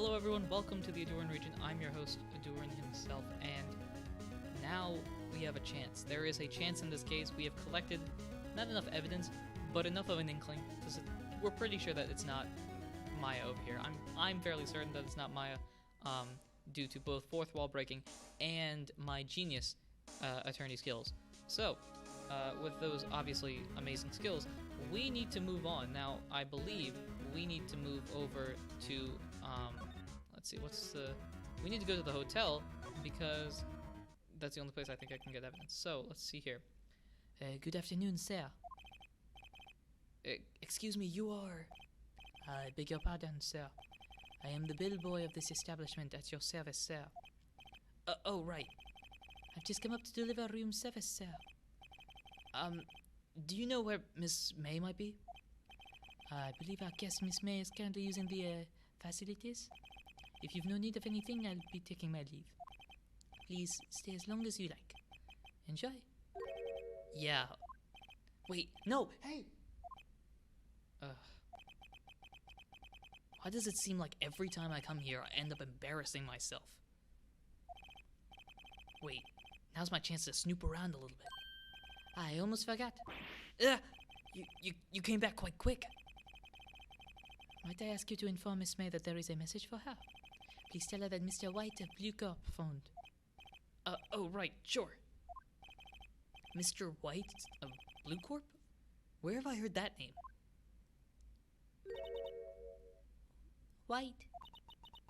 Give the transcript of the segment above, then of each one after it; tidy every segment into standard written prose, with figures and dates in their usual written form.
Hello everyone, welcome to the Ahdurin region. I'm your host, Ahdurin himself, and now we have a chance. There is a chance in this case. We have collected not enough evidence, but enough of an inkling. We're pretty sure that it's not Maya over here. I'm fairly certain that it's not Maya, due to both fourth wall breaking and my genius attorney skills. So, with those obviously amazing skills, we need to move on. Now, I believe we need to move over to, let's see, we need to go to the hotel because that's the only place I think I can get evidence. So, let's see here. Good afternoon, sir. Excuse me, you are... I beg your pardon, sir. I am the bellboy of this establishment at your service, sir. Oh, right. I've just come up to deliver room service, sir. Do you know where Miss May might be? I believe our guest, Miss May, is currently using the facilities. If you've no need of anything, I'll be taking my leave. Please stay as long as you like. Enjoy. Yeah. Wait, no, hey! Why does it seem like every time I come here, I end up embarrassing myself? Wait, now's my chance to snoop around a little bit. I almost forgot. You came back quite quick. Might I ask you to inform Miss May that there is a message for her? Please tell her that Mr. White of Blue Corp phoned. Oh, right, sure. Mr. White of Blue Corp? Where have I heard that name? White.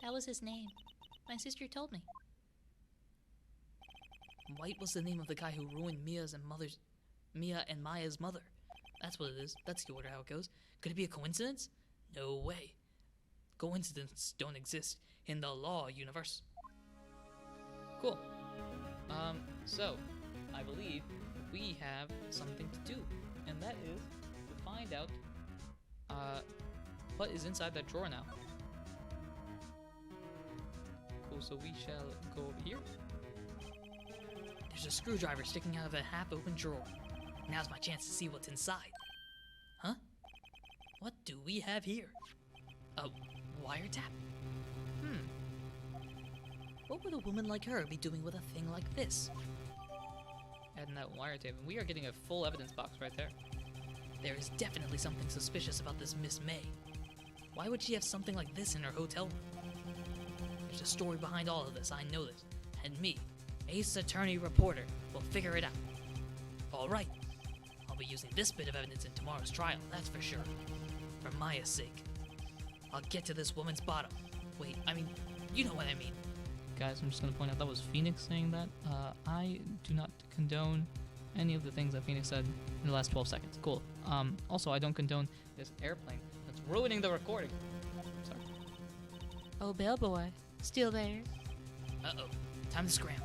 That was his name. My sister told me. White was the name of the guy who ruined Mia and Maya's mother. That's what it is. That's the order how it goes. Could it be a coincidence? No way. Coincidences don't exist in the law universe. Cool. So, I believe we have something to do. And that is to find out, what is inside that drawer now. Cool, so we shall go over here. There's a screwdriver sticking out of a half-open drawer. Now's my chance to see what's inside. Huh? What do we have here? A wiretap? What would a woman like her be doing with a thing like this? Adding that wiretap, and we are getting a full evidence box right there. There is definitely something suspicious about this Miss May. Why would she have something like this in her hotel room? There's a story behind all of this, I know this. And me, Ace Attorney Reporter, will figure it out. Alright, I'll be using this bit of evidence in tomorrow's trial, that's for sure. For Maya's sake. I'll get to this woman's bottom. Wait, I mean, you know what I mean. Guys, I'm just going to point out that was Phoenix saying that. I do not condone any of the things that Phoenix said in the last 12 seconds. Cool. Also, I don't condone this airplane that's ruining the recording. Sorry. Oh, bellboy. Still there? Uh-oh. Time to scram.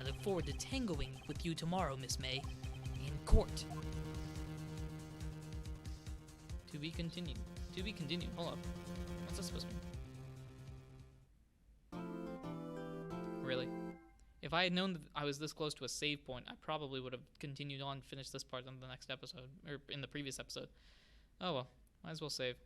I look forward to tangoing with you tomorrow, Miss May. In court. To be continued. To be continued. Hold up. What's that supposed to mean? Really? If I had known that I was this close to a save point, I probably would have continued on, finished this part on the next episode, or in the previous episode. Oh well, might as well save.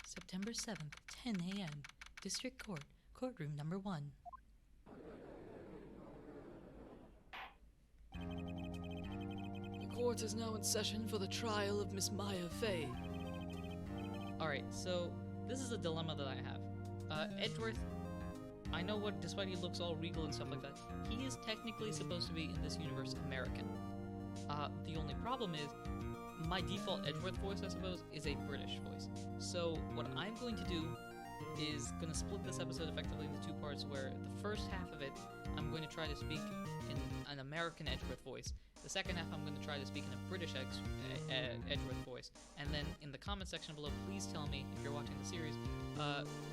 September 7th, 10 a.m. District Court, courtroom number 1. The court is now in session for the trial of Miss Maya Fey. Alright, so this is a dilemma that I have. Edgeworth, I know what, despite he looks all regal and stuff like that, he is technically supposed to be in this universe American. The only problem is, my default Edgeworth voice, I suppose, is a British voice. So what I'm going to do is going to split this episode effectively into two parts, where the first half of it, I'm going to try to speak in an American Edgeworth voice. The second half, I'm going to try to speak in a British Edgeworth voice. And then in the comment section below, please tell me, if you're watching the series,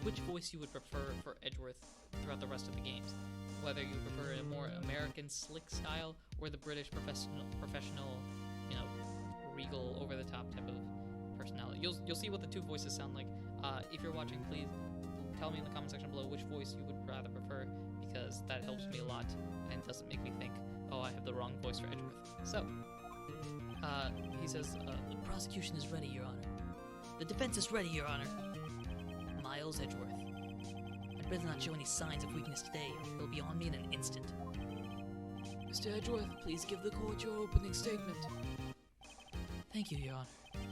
which voice you would prefer for Edgeworth throughout the rest of the games. Whether you prefer a more American slick style, or the British professional, you know, regal, over-the-top type of personality. You'll see what the two voices sound like. If you're watching, please tell me in the comment section below which voice you would rather prefer, because that helps me a lot and doesn't make me think, oh, I have the wrong voice for Edgeworth. So, he says, The prosecution is ready, Your Honor. The defense is ready, Your Honor. Miles Edgeworth. I'd better not show any signs of weakness today, or he'll be on me in an instant. Mr. Edgeworth, please give the court your opening statement. Thank you, Your Honor.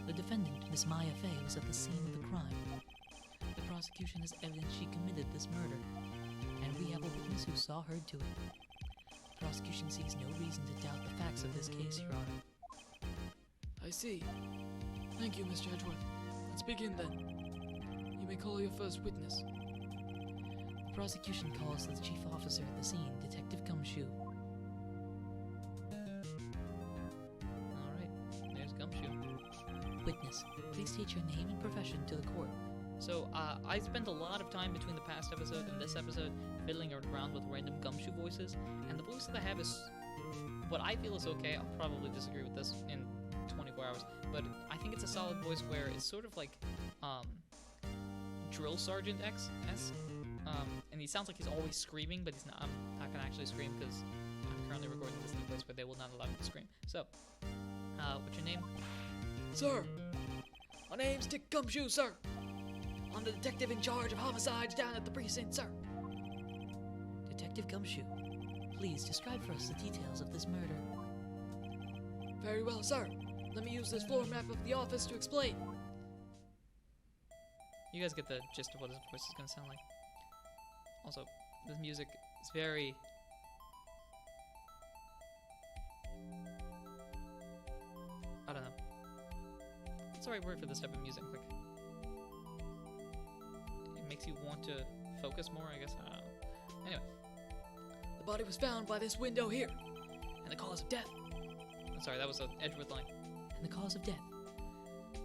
The defendant, Miss Maya Fey, was at the scene of the crime. The prosecution has evidence she committed this murder, and we have a witness who saw her do it. The prosecution sees no reason to doubt the facts of this case, Your Honor. I see. Thank you, Mr. Edgeworth. Let's begin then. You may call your first witness. The prosecution calls the chief officer at the scene, Detective Gumshoe. alright, there's Gumshoe. Witness, please state your name and profession to the court. So, I spent a lot of time between the past episode and this episode fiddling around with random Gumshoe voices, and the voice that I have is what I feel is okay. I'll probably disagree with this in 24 hours, but I think it's a solid voice where it's sort of like, Drill Sergeant X-esque, and he sounds like he's always screaming, but he's not, I'm not gonna actually scream because I'm currently recording this in a place where they will not allow me to scream. So, what's your name? Sir, my name's Dick Gumshoe, sir. I'm the detective in charge of homicides down at the precinct, sir. Detective Gumshoe, please describe for us the details of this murder. Very well, sir. Let me use this floor map of the office to explain. You guys get the gist of what his voice is gonna sound like. Also, this music is very... I don't know. What's the right word for this type of music? Like, it makes you want to focus more, I guess. I don't know. Anyway. The body was found by this window here. And the cause of death. I'm sorry, that was an Edgeworth line. And the cause of death.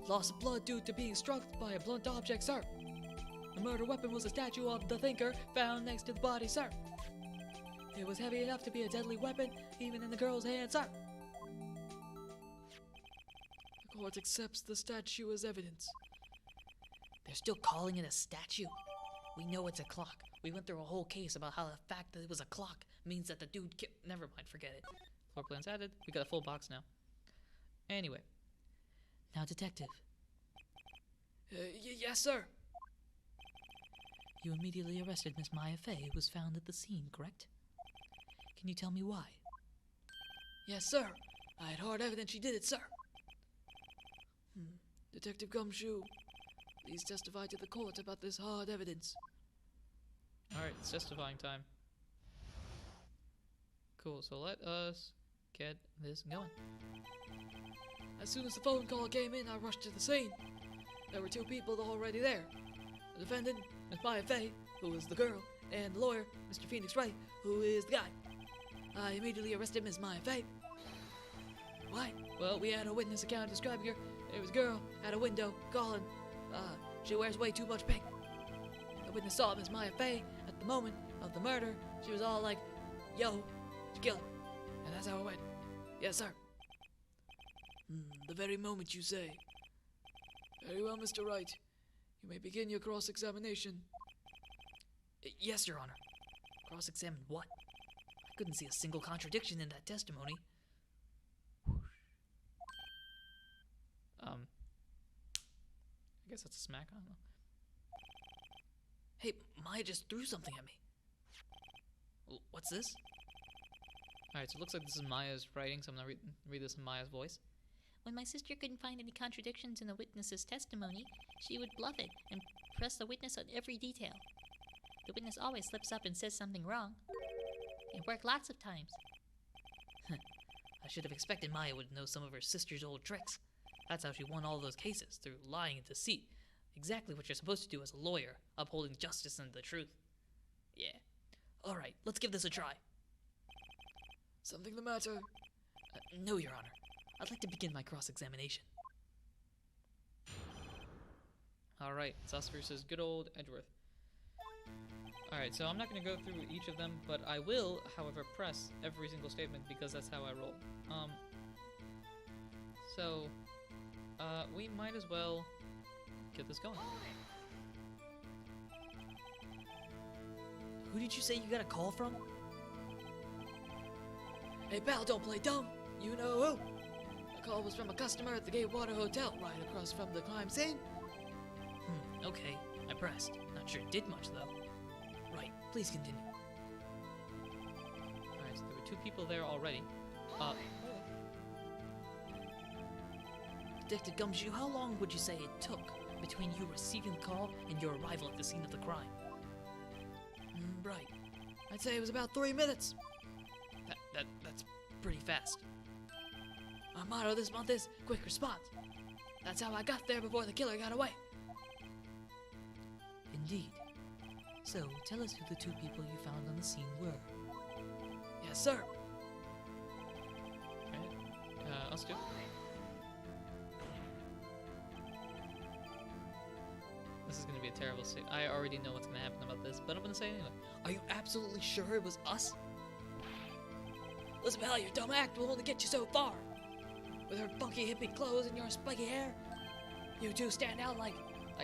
Loss of blood due to being struck by a blunt object, sir. The murder weapon was a statue of the Thinker found next to the body, sir. It was heavy enough to be a deadly weapon, even in the girl's hand, sir. The court accepts the statue as evidence. They're still calling it a statue? We know it's a clock. We went through a whole case about how the fact that it was a clock means that the dude never mind, forget it. Floor plans added. We got a full box now. Anyway. Now, detective. Yes, sir. You immediately arrested Miss Maya Fey, who was found at the scene, correct? Can you tell me why? Yes, sir. I had hard evidence she did it, sir. Detective Gumshoe, please testify to the court about this hard evidence. Alright, it's testifying time. Cool, so let us get this going. As soon as the phone call came in, I rushed to the scene. There were two people already there. The defendant, Miss Maya Fey, who is the girl, and the lawyer, Mr. Phoenix Wright, who is the guy. I immediately arrested Miss Maya Fey. Why? Well, we had a witness account describing her. There was a girl at a window calling. She wears way too much pink. The witness saw Miss Maya Fey at the moment of the murder. She was all like, yo, she killed her. And that's how it went. Yes, sir. The very moment you say. Very well, Mr. Wright. You may begin your cross-examination. Yes, Your Honor. Cross-examine what? I couldn't see a single contradiction in that testimony. I guess that's a smack, I don't know. Hey, Maya just threw something at me. What's this? Alright, so it looks like this is Maya's writing, so I'm gonna read this in Maya's voice. When my sister couldn't find any contradictions in the witness's testimony, she would bluff it and press the witness on every detail. The witness always slips up and says something wrong. It worked lots of times. I should have expected Maya would know some of her sister's old tricks. That's how she won all those cases, through lying and deceit. Exactly what you're supposed to do as a lawyer, upholding justice and the truth. Yeah. Alright, let's give this a try. Something the matter? No, Your Honor. I'd like to begin my cross-examination. Alright, it's us versus good old Edgeworth. Alright, so I'm not going to go through each of them, but I will, however, press every single statement because that's how I roll. We might as well get this going. Who did you say you got a call from? Hey pal, don't play dumb. You know who? The call was from a customer at the Gatewater Hotel right across from the crime scene. Okay. I pressed. Not sure it did much, though. Right. Please continue. Alright, so there were 2 people there already. Detective Gumshoe, how long would you say it took between you receiving the call and your arrival at the scene of the crime? Right. I'd say it was about 3 minutes. That's pretty fast. Our motto this month is quick response. That's how I got there before the killer got away. Indeed. So, tell us who the 2 people you found on the scene were. Yes, sir. Right. Us 2. This is gonna be a terrible scene. I already know what's gonna happen about this, but I'm gonna say it anyway. Are you absolutely sure it was us? Listen, pal, your dumb act will only get you so far. With her funky hippie clothes and your spiky hair, you 2 stand out like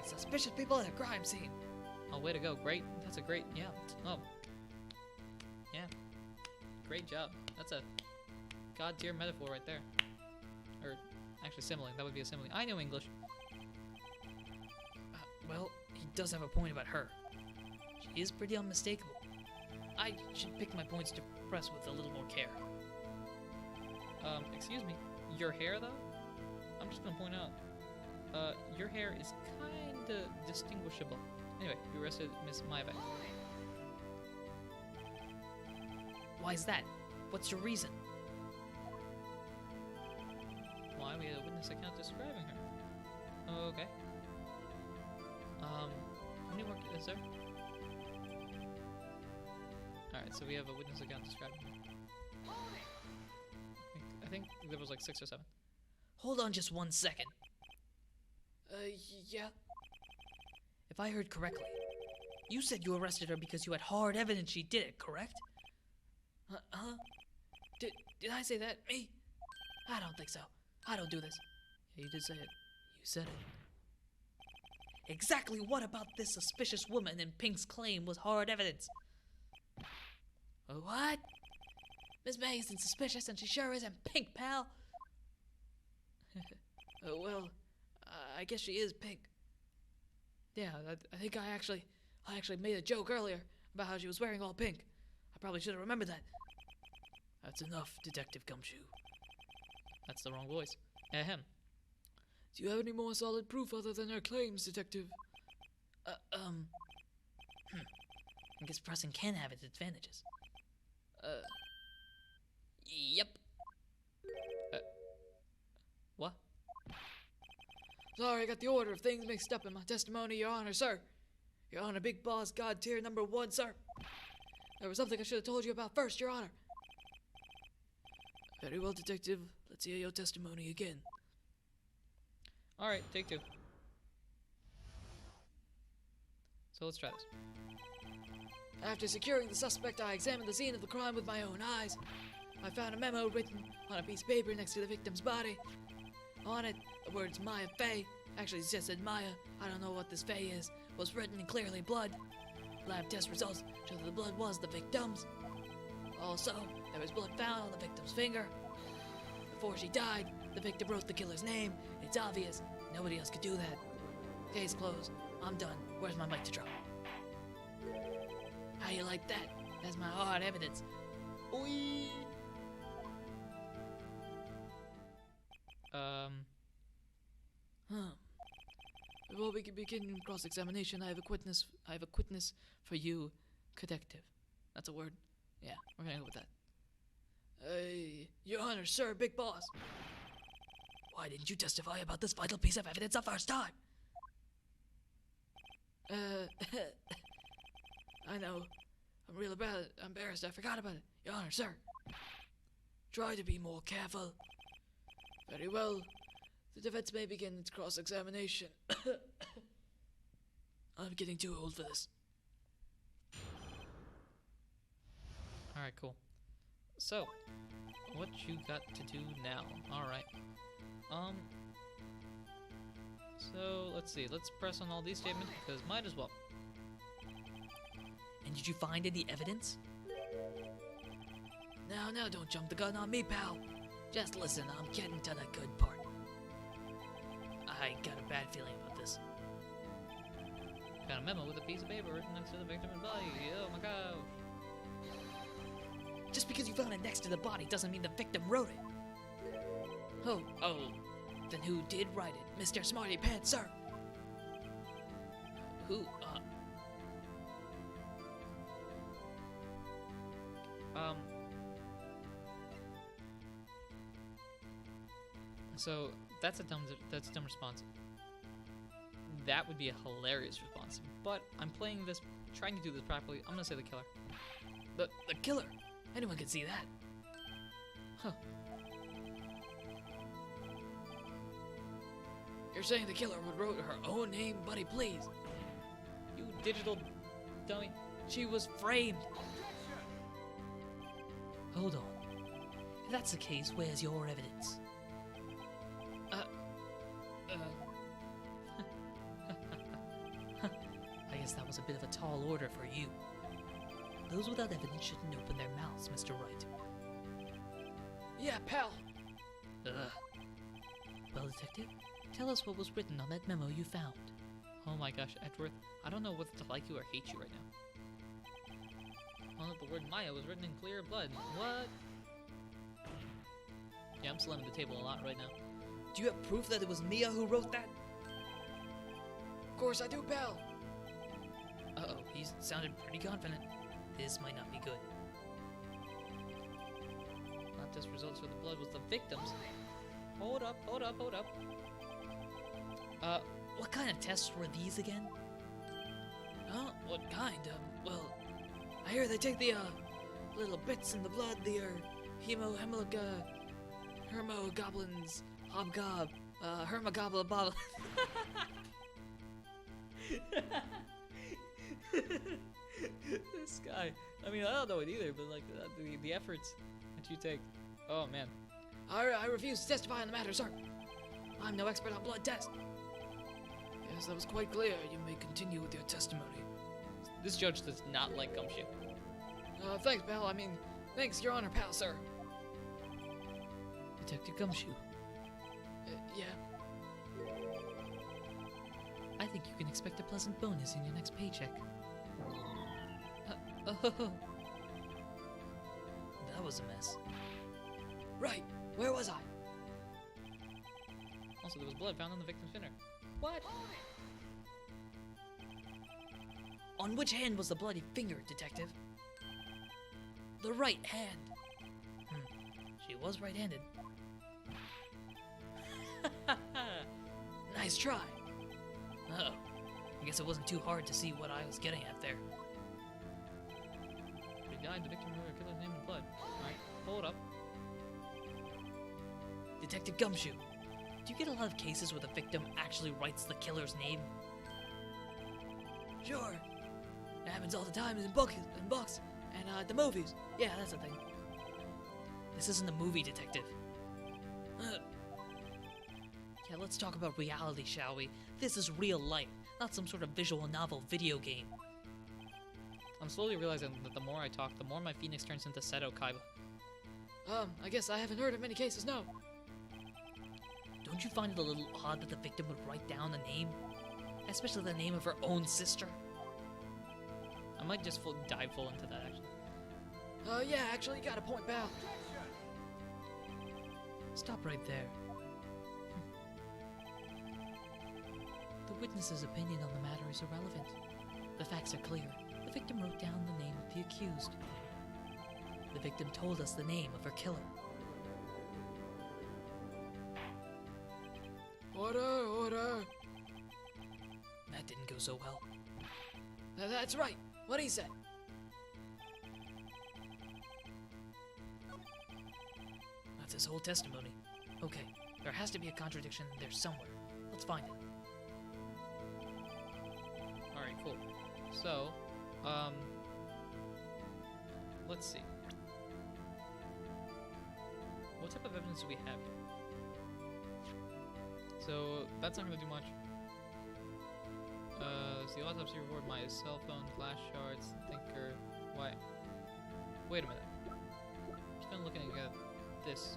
suspicious people at a crime scene. Oh, way to go. Great. That's a great, yeah. Oh. Yeah. Great job. That's a god tier metaphor right there. Or, actually simile. That would be a simile. I know English. Well, he does have a point about her. She is pretty unmistakable. I should pick my points to press with a little more care. Excuse me. Your hair, though? I'm just gonna point out. Your hair is kinda distinguishable. Anyway, you arrested Miss Maeve. Why is that? What's your reason? Why? We had a witness account describing her. Okay. How many more is there? Alright, so we have a witness account describing her. I think there was like 6 or 7. Hold on just 1 second. Yeah. If I heard correctly, you said you arrested her because you had hard evidence she did it, correct? Huh? Did I say that? Me? I don't think so. I don't do this. Yeah, you did say it. You said it. Exactly what about this suspicious woman in Pink's claim was hard evidence? What? Miss May isn't suspicious and she sure isn't Pink, pal. Well, I guess she is Pink. Yeah, I think I actually made a joke earlier about how she was wearing all pink. I probably should have remembered that. That's enough, Detective Gumshoe. That's the wrong voice. Ahem. Do you have any more solid proof other than her claims, Detective? I guess pressing can have its advantages. Yep. What? Sorry, I got the order of things mixed up in my testimony, Your Honor, sir. Your Honor, Big Boss, God tier number 1, sir. There was something I should have told you about first, Your Honor. Very well, Detective. Let's hear your testimony again. Alright, take 2. So let's try this. After securing the suspect, I examined the scene of the crime with my own eyes. I found a memo written on a piece of paper next to the victim's body. On it, the words Maya Fey, actually it just said Maya, I don't know what this Fey is, was written in clearly blood. Lab test results show that the blood was the victim's. Also, there was blood found on the victim's finger. Before she died, the victim wrote the killer's name. It's obvious. Nobody else could do that. Case closed. I'm done. Where's my mic to drop? How you like that? That's my hard evidence. Oi! Before we can begin cross-examination, I have a witness for you, detective. That's a word. Yeah, we're gonna go with that. Your Honor, sir, Big Boss. Why didn't you testify about this vital piece of evidence the first time? I know. I'm real embarrassed. I forgot about it. Your Honor, sir. Try to be more careful. Very well. The defense may begin its cross-examination. I'm getting too old for this. Alright, cool. So, what you got to do now? Alright. So, let's see. Let's press on all these statements because might as well. And did you find any evidence? Now, don't jump the gun on me, pal. Just listen, I'm getting to the good part. I got a bad feeling about this. Got a memo with a piece of paper written next to the victim's body. Oh my gosh. Just because you found it next to the body doesn't mean the victim wrote it. Oh, then who did write it? Mr. Smarty Pants, sir. Who, So that's a dumb response. That would be a hilarious response. But I'm playing this, trying to do this properly. I'm gonna say the killer. The killer? Anyone could see that. Huh. You're saying the killer would wrote her own name, buddy, please? You digital dummy. She was framed. Hold on. If that's the case, where's your evidence? I guess that was a bit of a tall order for you. Those without evidence shouldn't open their mouths, Mr. Wright. Yeah, pal. Well, Detective, tell us what was written on that memo you found. Oh my gosh, Edgeworth. I don't know whether to like you or hate you right now. Oh, the word Maya was written in clear blood. What? Yeah, I'm slamming the table a lot right now. Do you have proof that it was Mia who wrote that? Of course I do, pal. Uh-oh, he sounded pretty confident. This might not be good. Not just results for the blood, was the victims. Hold up. What kind of tests were these again? Huh? What kind? Well, I hear they take the, little bits in the blood, the, hermogoblins, hobgob, hermogobble. This guy. I mean, I don't know it either, but like the efforts that you take. Oh man. I refuse to testify on the matter, sir. I'm no expert on blood tests. Yes, that was quite clear. You may continue with your testimony. This judge does not like Gumshoe. Thanks, pal. I mean, thanks, Your Honor, pal, sir. Detective Gumshoe, Yeah. I think you can expect a pleasant bonus in your next paycheck. Oh. That was a mess. Right. Where was I? Also, there was blood found on the victim's finger. What? On which hand was the bloody finger, Detective? The right hand. She was right-handed. Nice try. Uh-oh. I guess it wasn't too hard to see what I was getting at there. We died. The victim wrote her killer's name in blood. Alright, hold up. Detective Gumshoe, do you get a lot of cases where the victim actually writes the killer's name? Sure. It happens all the time in books and the movies. Yeah, that's a thing. This isn't a movie, Detective. Yeah, let's talk about reality, shall we? This is real life, not some sort of visual novel video game. I'm slowly realizing that the more I talk, the more my phoenix turns into Seto Kaiba. I guess I haven't heard of many cases, no. Don't you find it a little odd that the victim would write down a name? Especially the name of her own sister? I might just dive full into that, actually. Yeah, actually, you got a point, pal. Stop right there. The witness's opinion on the matter is irrelevant. The facts are clear. The victim wrote down the name of the accused. The victim told us the name of her killer. Order. That didn't go so well. That's right. What he said. That's his whole testimony. Okay, there has to be a contradiction in there somewhere. Let's find it. Alright, cool. So, let's see. What type of evidence do we have here? So, that's not gonna do much. the autopsy report, my cell phone, glass shards, thinker. Why? Wait a minute. Just been looking at this.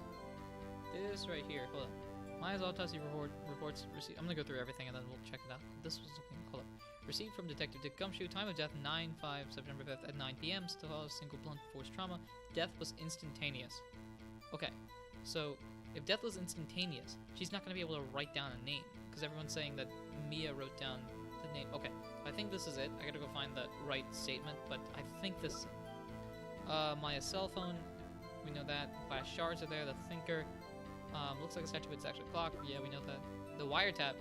This right here. Hold on. Maya's autopsy reports received. I'm gonna go through everything and then we'll check it out. This was looking. Hold up. Received from Detective Dick Gumshoe. Time of death 9/5 September 5th at 9 p.m. Still has single blunt force trauma. Death was instantaneous. Okay, so if death was instantaneous, she's not gonna be able to write down a name because everyone's saying that Mia wrote down the name. Okay, I think this is it. I gotta go find that right statement, but I think this. Maya's cell phone. We know that. Glass shards are there. The thinker. Looks like a statue, but it's actually a clock. Yeah, we know that. The wiretap.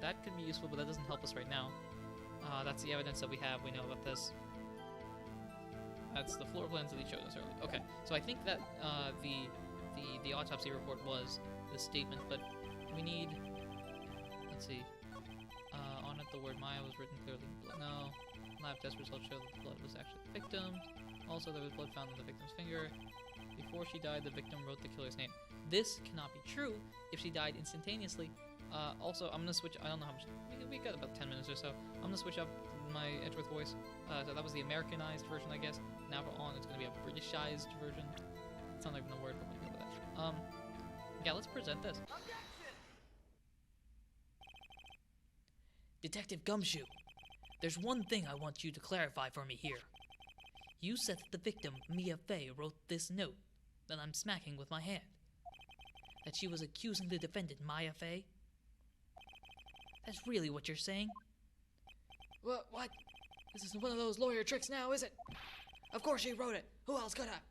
That could be useful, but that doesn't help us right now. That's the evidence that we have. We know about this. That's the floor plans that he showed us earlier. Okay, so I think that the autopsy report was the statement, but we need. Let's see. On it, the word Maya was written clearly. No. Lab test results show that the blood was actually the victim. Also, there was blood found on the victim's finger. Before she died, the victim wrote the killer's name. This cannot be true if she died instantaneously. Also, I'm gonna switch. I don't know how much. We got about 10 minutes or so. I'm gonna switch up my Edgeworth voice. So that was the Americanized version, I guess. Now we're on. It's gonna be a Britishized version. It's not even a word, but we'll go with that. Yeah, let's present this. Detective Gumshoe, there's one thing I want you to clarify for me here. You said that the victim, Mia Fey, wrote this note that I'm smacking with my hand. That she was accusing the defendant, Maya Fey? That's really what you're saying? What? This isn't one of those lawyer tricks now, is it? Of course she wrote it. Who else could have?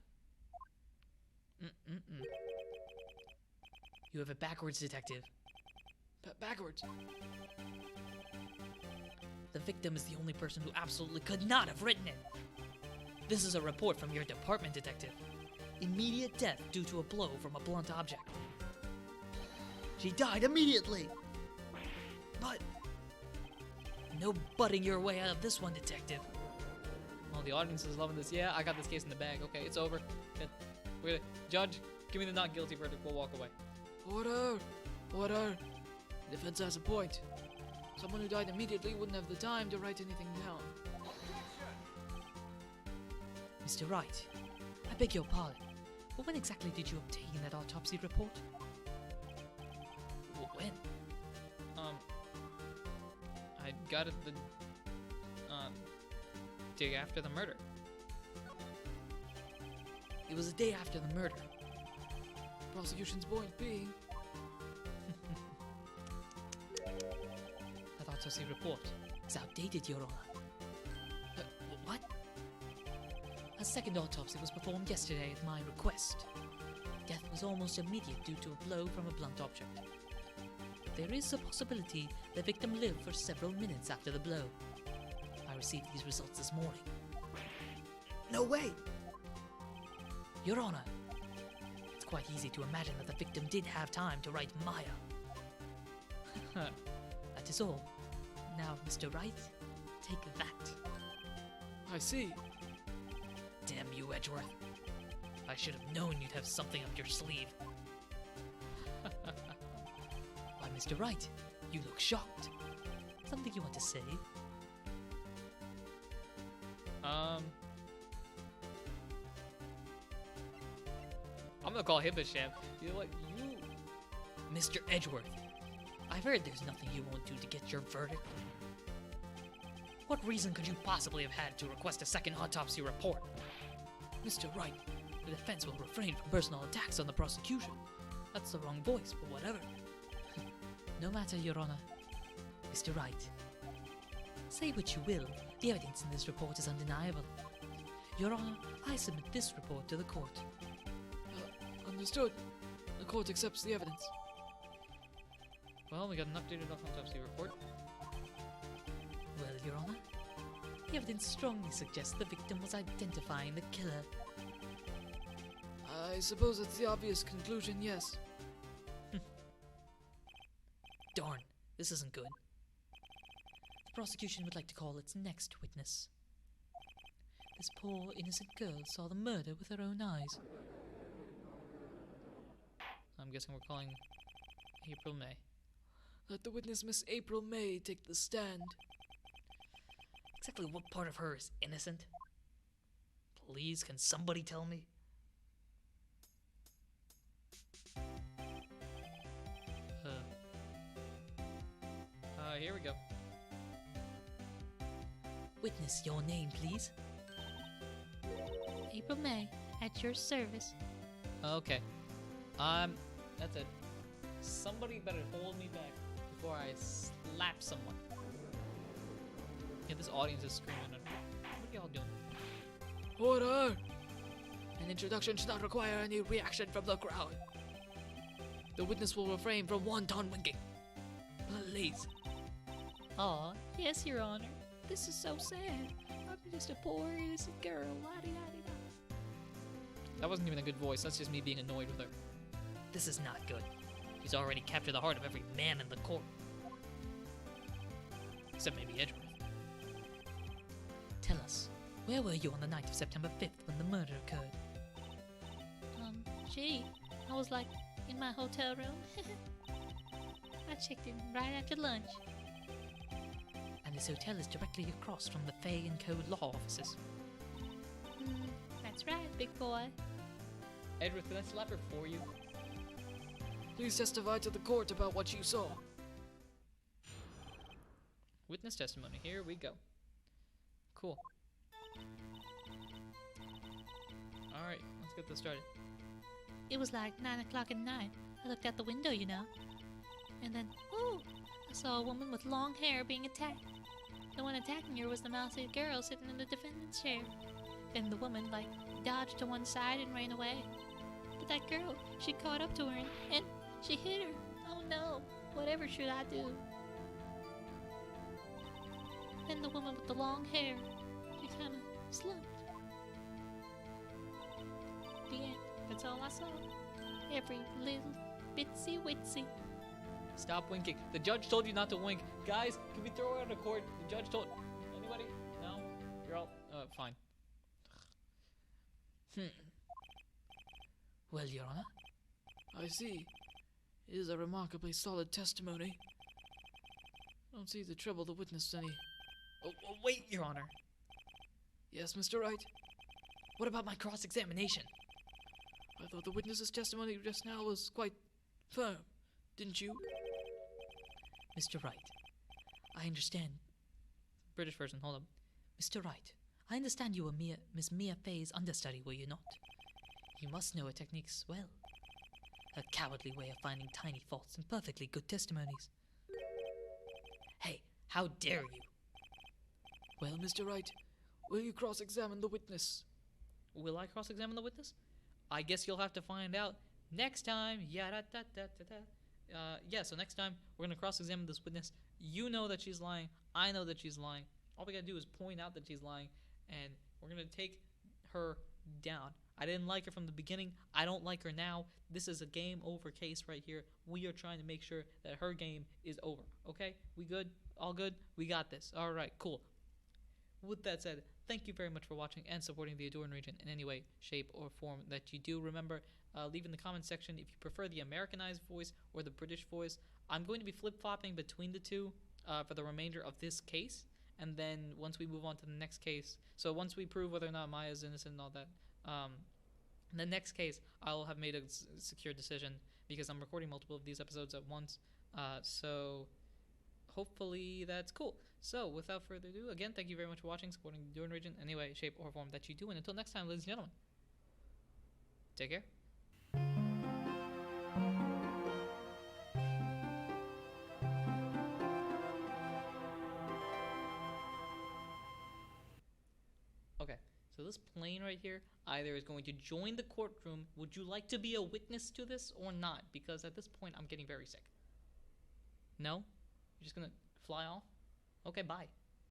You have it backwards, Detective. Backwards? The victim is the only person who absolutely could not have written it. This is a report from your department, Detective. Immediate death due to a blow from a blunt object. She died immediately! But... no butting your way out of this one, Detective. Oh, the audience is loving this. Yeah, I got this case in the bag. Okay, it's over. We're gonna... Judge, give me the not guilty verdict. We'll walk away. Order! Order! The defense has a point. Someone who died immediately wouldn't have the time to write anything down. Mr. Wright, I beg your pardon, but when exactly did you obtain that autopsy report? When? I got it the day after the murder. It was the day after the murder. Prosecution's point being... That autopsy report is outdated, Your Honor. What? A second autopsy was performed yesterday at my request. Death was almost immediate due to a blow from a blunt object. There is a possibility the victim lived for several minutes after the blow. I received these results this morning. No way! Your Honor, it's quite easy to imagine that the victim did have time to write Maya. That is all. Now, Mr. Wright, take that. I see. Damn you, Edgeworth. I should have known you'd have something up your sleeve. Why, Mr. Wright, you look shocked. Something you want to say? I'm gonna call him a champ. You know what? You... Mr. Edgeworth, I've heard there's nothing you won't do to get your verdict. What reason could you possibly have had to request a second autopsy report? Mr. Wright, the defense will refrain from personal attacks on the prosecution. That's the wrong voice, but whatever. No matter, Your Honor. Mr. Wright, say what you will, the evidence in this report is undeniable. Your Honor, I submit this report to the court. Understood. The court accepts the evidence. Well, we got an updated autopsy report. Well, Your Honor, the evidence strongly suggests the victim was identifying the killer. I suppose it's the obvious conclusion, yes. Darn, this isn't good. The prosecution would like to call its next witness. This poor, innocent girl saw the murder with her own eyes. I'm guessing we're calling April May. Let the witness, Miss April May, take the stand. Exactly what part of her is innocent? Please, can somebody tell me? Here we go. Witness your name, please. April May, at your service. Okay. That's it. Somebody better hold me back before I slap someone. Yeah, this audience is screaming at me. What are y'all doing? Order! An introduction should not require any reaction from the crowd. The witness will refrain from wanton winking. Please. Aw, yes, Your Honor. This is so sad. I'm just a poor innocent girl. La-di-da-di-da. That wasn't even a good voice. That's just me being annoyed with her. This is not good. She's already captured the heart of every man in the court. Except maybe Edgeworth. Tell us, where were you on the night of September 5th when the murder occurred? Gee, I was like in my hotel room. I checked in right after lunch. And this hotel is directly across from the Fay and Code law offices. That's right, big boy. Edgeworth, can I slap her for you? Please testify to the court about what you saw. Witness testimony. Here we go. Cool. Alright, let's get this started. It was like 9 o'clock at night. I looked out the window, you know. And then, ooh, I saw a woman with long hair being attacked. The one attacking her was the mousy girl sitting in the defendant's chair. Then the woman, dodged to one side and ran away. But that girl, she caught up to her and she hit her. Oh no, whatever should I do? Then the woman with the long hair, she kind of slumped. The end. That's all I saw. Every little bitsy witsy. Stop winking. The judge told you not to wink. Guys, can we throw her out of court? The judge told... Anybody? No? You're all... fine. Well, Your Honor, I see. It is a remarkably solid testimony. I don't see the trouble the witness any. Oh, wait, Your Honor. Yes, Mr. Wright? What about my cross-examination? I thought the witness's testimony just now was quite firm, didn't you? Mr. Wright, I understand. British version, hold up. Mr. Wright, I understand you were Miss Mia Fay's understudy, were you not? You must know her techniques well. Her cowardly way of finding tiny faults and perfectly good testimonies. Hey, how dare you? Well, Mr. Wright, will you cross-examine the witness? Will I cross-examine the witness? I guess you'll have to find out next time. Yeah, so next time we're going to cross-examine this witness. You know that she's lying. I know that she's lying. All we got to do is point out that she's lying, and we're going to take her down. I didn't like her from the beginning. I don't like her now. This is a game over case right here. We are trying to make sure that her game is over. Okay? We good? All good? We got this. All right, cool. With that said, thank you very much for watching and supporting the Ahdurin region in any way, shape, or form that you do. Remember, leave in the comment section if you prefer the Americanized voice or the British voice. I'm going to be flip-flopping between the two for the remainder of this case. And then once we move on to the next case, so once we prove whether or not Maya's innocent and all that, in the next case, I'll have made a secure decision because I'm recording multiple of these episodes at once. So hopefully that's cool. So without further ado, again, thank you very much for watching, supporting the Ahdurin region, any way, shape, or form that you do. And until next time, ladies and gentlemen, take care. Okay, so this plane right here either is going to join the courtroom. Would you like to be a witness to this or not? Because at this point, I'm getting very sick. No? You're just gonna fly off? Okay, bye.